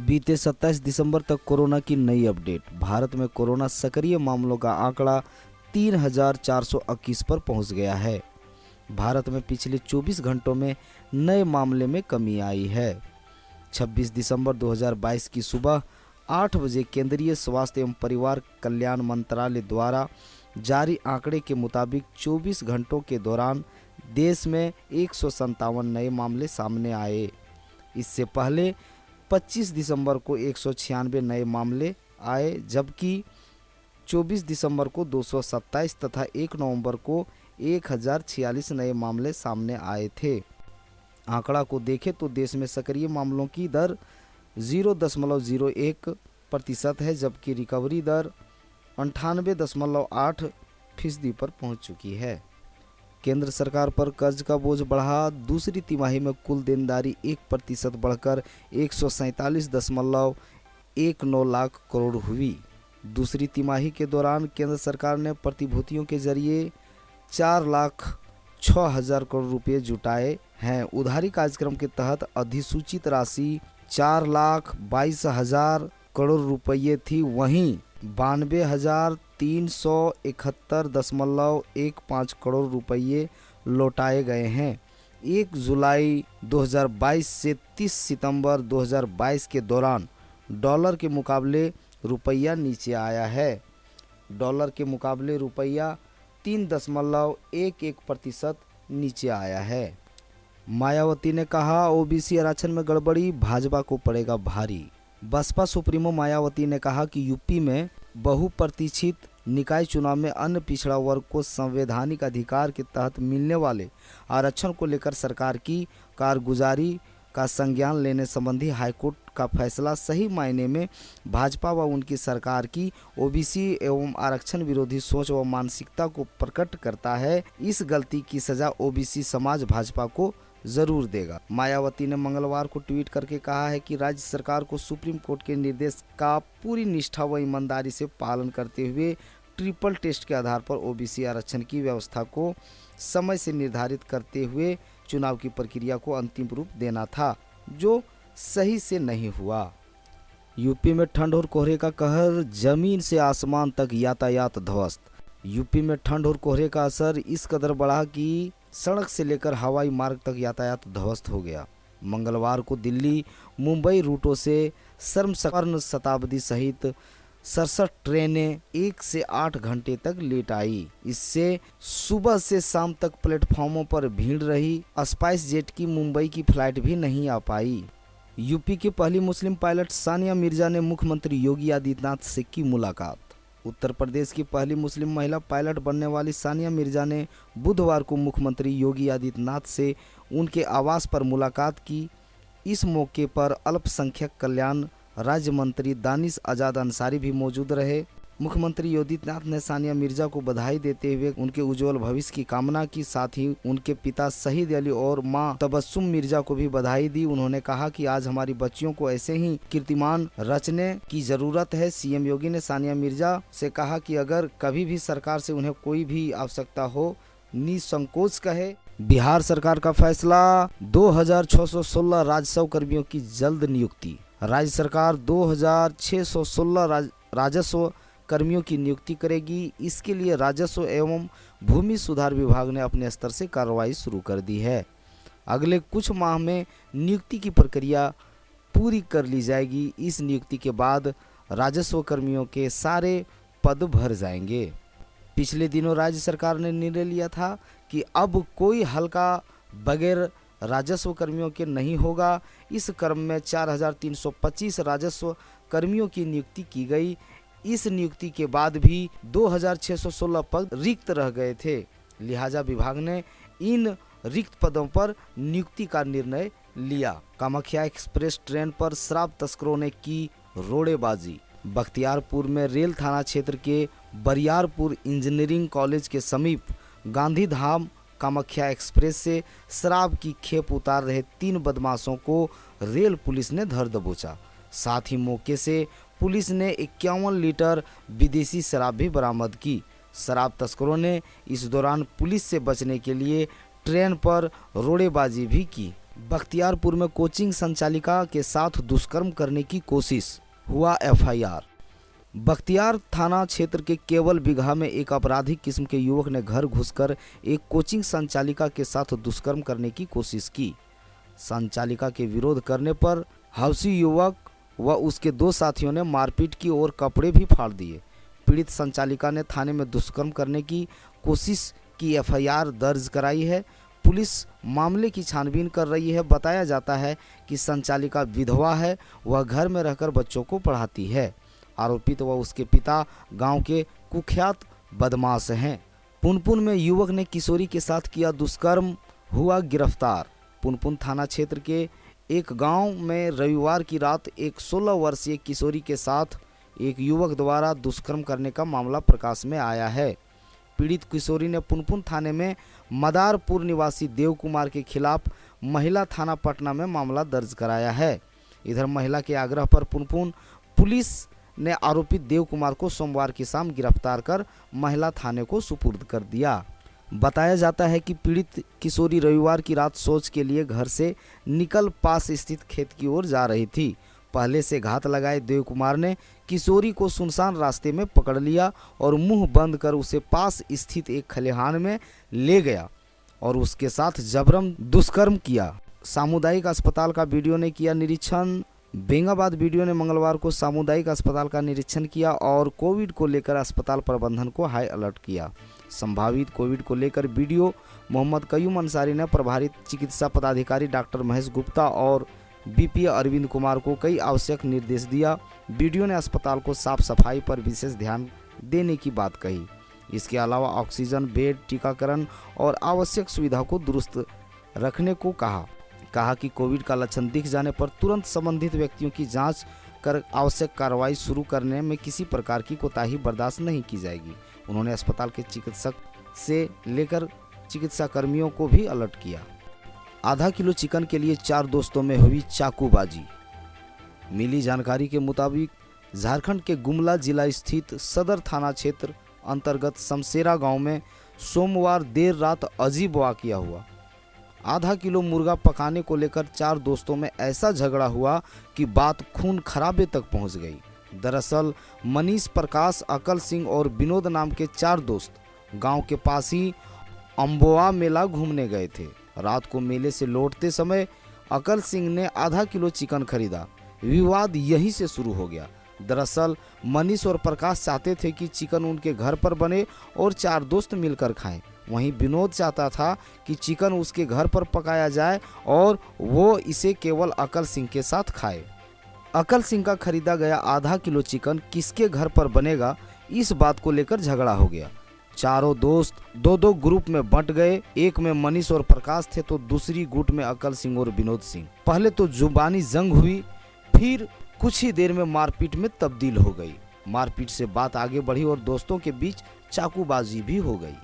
बीते 27 दिसंबर तक कोरोना की नई अपडेट। भारत में कोरोना सक्रिय मामलों का आंकड़ा 3,421 पर पहुंच गया है। भारत में पिछले 24 घंटों में नए मामले में कमी आई है। 26 दिसंबर 2022 की सुबह 8 बजे केंद्रीय स्वास्थ्य एवं परिवार कल्याण मंत्रालय द्वारा जारी आंकड़े के मुताबिक 24 घंटों के दौरान देश में 157 नए मामले सामने आए। इससे पहले 25 दिसंबर को 196 नए मामले आए, जबकि 24 दिसंबर को 227 तथा 1 नवंबर को 1046 नए मामले सामने आए थे। आंकड़ा को देखें तो देश में सक्रिय मामलों की दर 0.01% है, जबकि रिकवरी दर 98.8% पर पहुंच चुकी है। केंद्र सरकार पर कर्ज का बोझ बढ़ा। दूसरी तिमाही में कुल देनदारी 1% बढ़कर 147.19 लाख करोड़ हुई। दूसरी तिमाही के दौरान केंद्र सरकार ने प्रतिभूतियों के जरिए 4,06,000 करोड़ रुपए जुटाए हैं। उधारी कार्यक्रम के तहत अधिसूचित राशि 4,22,000 करोड़ रुपये थी। वहीं 92,371.15 करोड़ रुपये लौटाए गए हैं। 1 जुलाई 2022 से 30 सितंबर 2022 के दौरान डॉलर के मुकाबले रुपया नीचे आया है। डॉलर के मुकाबले रुपया 3.11% नीचे आया है। मायावती ने कहा, ओबीसी आरक्षण में गड़बड़ी भाजपा को पड़ेगा भारी। बसपा सुप्रीमो मायावती ने कहा कि यूपी में बहुप्रतीक्षित निकाय चुनाव में अन्य पिछड़ा वर्ग को संवैधानिक अधिकार के तहत मिलने वाले आरक्षण को लेकर सरकार की कारगुजारी का संज्ञान लेने संबंधी हाईकोर्ट का फैसला सही मायने में भाजपा व उनकी सरकार की ओबीसी एवं आरक्षण विरोधी सोच व मानसिकता को प्रकट करता है। इस गलती की सजा ओबीसी समाज भाजपा को जरूर देगा। मायावती ने मंगलवार को ट्वीट करके कहा है कि राज्य सरकार को सुप्रीम कोर्ट के निर्देश का पूरी निष्ठा व ईमानदारी से पालन करते हुए ट्रिपल टेस्ट के आधार पर ओबीसी आरक्षण की व्यवस्था को समय से निर्धारित करते हुए चुनाव की प्रक्रिया को अंतिम रूप देना था, जो सही से नहीं हुआ। यूपी में ठंड और कोहरे का कहर, जमीन से आसमान तक यातायात ध्वस्त। यूपी में ठंड और कोहरे का असर इस कदर बढ़ा कि सड़क से लेकर हवाई मार्ग तक यातायात ध्वस्त हो गया। मंगलवार को दिल्ली मुंबई रूटों से स्वर्ण शताब्दी सहित 67 ट्रेनें 1 से 8 घंटे तक लेट आई। इससे सुबह से शाम तक प्लेटफॉर्मों पर भीड़ रही। स्पाइस जेट की मुंबई की फ्लाइट भी नहीं आ पाई। यूपी की पहली मुस्लिम पायलट सानिया मिर्जा ने मुख्यमंत्री योगी आदित्यनाथ से की मुलाकात। उत्तर प्रदेश की पहली मुस्लिम महिला पायलट बनने वाली सानिया मिर्जा ने बुधवार को मुख्यमंत्री योगी आदित्यनाथ से उनके आवास पर मुलाकात की। इस मौके पर अल्पसंख्यक कल्याण राज्य मंत्री दानिश आजाद अंसारी भी मौजूद रहे। मुख्यमंत्री योगी आदित्यनाथ ने सानिया मिर्जा को बधाई देते हुए उनके उज्जवल भविष्य की कामना की। साथ ही उनके पिता शहीद अली और मां तबस्सुम मिर्जा को भी बधाई दी। उन्होंने कहा कि आज हमारी बच्चियों को ऐसे ही कीर्तिमान रचने की जरूरत है। सीएम योगी ने सानिया मिर्जा से कहा कि अगर कभी भी सरकार से उन्हें कोई भी आवश्यकता हो, निसंकोच कहे। बिहार सरकार का फैसला, 2,616 राजस्व कर्मियों की जल्द नियुक्ति। राज्य सरकार 2,616 राजस्व कर्मियों की नियुक्ति करेगी। इसके लिए राजस्व एवं भूमि सुधार विभाग ने अपने स्तर से कार्रवाई शुरू कर दी है। अगले कुछ माह में नियुक्ति की प्रक्रिया पूरी कर ली जाएगी। इस नियुक्ति के बाद राजस्व कर्मियों के सारे पद भर जाएंगे। पिछले दिनों राज्य सरकार ने निर्णय लिया था कि अब कोई हल्का बगैर राजस्व कर्मियों के नहीं होगा। इस क्रम में 4,325 राजस्व कर्मियों की नियुक्ति की गई। इस नियुक्ति के बाद भी 2,616 पद रिक्त रह गए थे। लिहाजा विभाग ने इन रिक्त पदों पर नियुक्ति का निर्णय लिया। कामाख्या एक्सप्रेस ट्रेन पर शराब तस्करों ने की रोड़ेबाजी। बख्तियारपुर में रेल थाना क्षेत्र के बरियारपुर इंजीनियरिंग कॉलेज के समीप गांधीधाम कामाख्या एक्सप्रेस से शराब की खेप उतार रहे 3 बदमाशों को रेल पुलिस ने धर दबोचा। साथ ही मौके से पुलिस ने 51 लीटर विदेशी शराब भी बरामद की। शराब तस्करों ने इस दौरान पुलिस से बचने के लिए ट्रेन पर रोड़ेबाजी भी की। बख्तियारपुर में कोचिंग संचालिका के साथ दुष्कर्म करने की कोशिश, हुआ एफआईआर। बख्तियार थाना क्षेत्र के केवल बिगहा में एक आपराधिक किस्म के युवक ने घर घुसकर एक कोचिंग संचालिका के साथ दुष्कर्म करने की कोशिश की। संचालिका के विरोध करने पर हवसी युवक व उसके 2 साथियों ने मारपीट की और कपड़े भी फाड़ दिए। पीड़ित संचालिका ने थाने में दुष्कर्म करने की कोशिश की एफआईआर दर्ज कराई है। पुलिस मामले की छानबीन कर रही है। बताया जाता है कि संचालिका विधवा है, वह घर में रहकर बच्चों को पढ़ाती है। आरोपित व उसके पिता गांव के कुख्यात बदमाश हैं। पुनपुन में युवक ने किशोरी के साथ किया दुष्कर्म, हुआ गिरफ्तार। पुनपुन थाना क्षेत्र के एक गांव में रविवार की रात एक 16 वर्षीय किशोरी के साथ एक युवक द्वारा दुष्कर्म करने का मामला प्रकाश में आया है। पीड़ित किशोरी ने पुनपुन थाने में मदारपुर निवासी देव कुमार के खिलाफ महिला थाना पटना में मामला दर्ज कराया है। इधर महिला के आग्रह पर पुनपुन पुलिस ने आरोपित देव कुमार को सोमवार की शाम गिरफ्तार कर महिला थाने को सुपुर्द कर दिया। बताया जाता है कि पीड़ित किशोरी रविवार की रात शौच के लिए घर से निकल पास स्थित खेत की ओर जा रही थी। पहले से घात लगाए देव कुमार ने किशोरी को सुनसान रास्ते में पकड़ लिया और मुंह बंद कर उसे पास स्थित एक खलिहान में ले गया और उसके साथ जबरन दुष्कर्म किया। सामुदायिक अस्पताल का वीडियो ने किया निरीक्षण। बेंगाबाद वीडियो ने मंगलवार को सामुदायिक अस्पताल का निरीक्षण किया और कोविड को लेकर अस्पताल प्रबंधन को हाई अलर्ट किया। संभावित कोविड को लेकर वीडियो मोहम्मद कयूम अंसारी ने प्रभारित चिकित्सा पदाधिकारी डॉक्टर महेश गुप्ता और बीपीए अरविंद कुमार को कई आवश्यक निर्देश दिया। वीडियो ने अस्पताल को साफ सफाई पर विशेष ध्यान देने की बात कही। इसके अलावा ऑक्सीजन बेड, टीकाकरण और आवश्यक सुविधा को दुरुस्त रखने को कहा कि कोविड का लक्षण दिख जाने पर तुरंत संबंधित व्यक्तियों की जांच कर आवश्यक कार्रवाई शुरू करने में किसी प्रकार की कोताही बर्दाश्त नहीं की जाएगी। उन्होंने अस्पताल के चिकित्सक से लेकर चिकित्सा कर्मियों को भी अलर्ट किया। आधा किलो चिकन के लिए 4 दोस्तों में हुई चाकूबाजी। मिली जानकारी के मुताबिक झारखंड के गुमला जिला स्थित सदर थाना क्षेत्र अंतर्गत शमशेरा गांव में सोमवार देर रात अजीब वाकया हुआ। आधा किलो मुर्गा पकाने को लेकर 4 दोस्तों में ऐसा झगड़ा हुआ कि बात खून खराबे तक पहुंच गई। दरअसल मनीष, प्रकाश, अकल सिंह और विनोद नाम के 4 दोस्त गांव के पास ही अम्बोआ मेला घूमने गए थे। रात को मेले से लौटते समय अकल सिंह ने आधा किलो चिकन खरीदा। विवाद यहीं से शुरू हो गया। दरअसल मनीष और प्रकाश चाहते थे कि चिकन उनके घर पर बने और 4 दोस्त मिलकर खाएं। वहीं विनोद चाहता था कि चिकन उसके घर पर पकाया जाए और वो इसे केवल अकल सिंह के साथ खाए। अकल सिंह का खरीदा गया आधा किलो चिकन किसके घर पर बनेगा, इस बात को लेकर झगड़ा हो गया। चारों दोस्त 2-2 ग्रुप में बंट गए। एक में मनीष और प्रकाश थे तो दूसरी गुट में अकल सिंह और विनोद सिंह। पहले तो जुबानी जंग हुई, फिर कुछ ही देर में मारपीट में तब्दील हो गई। मारपीट से बात आगे बढ़ी और दोस्तों के बीच चाकूबाजी भी हो गई।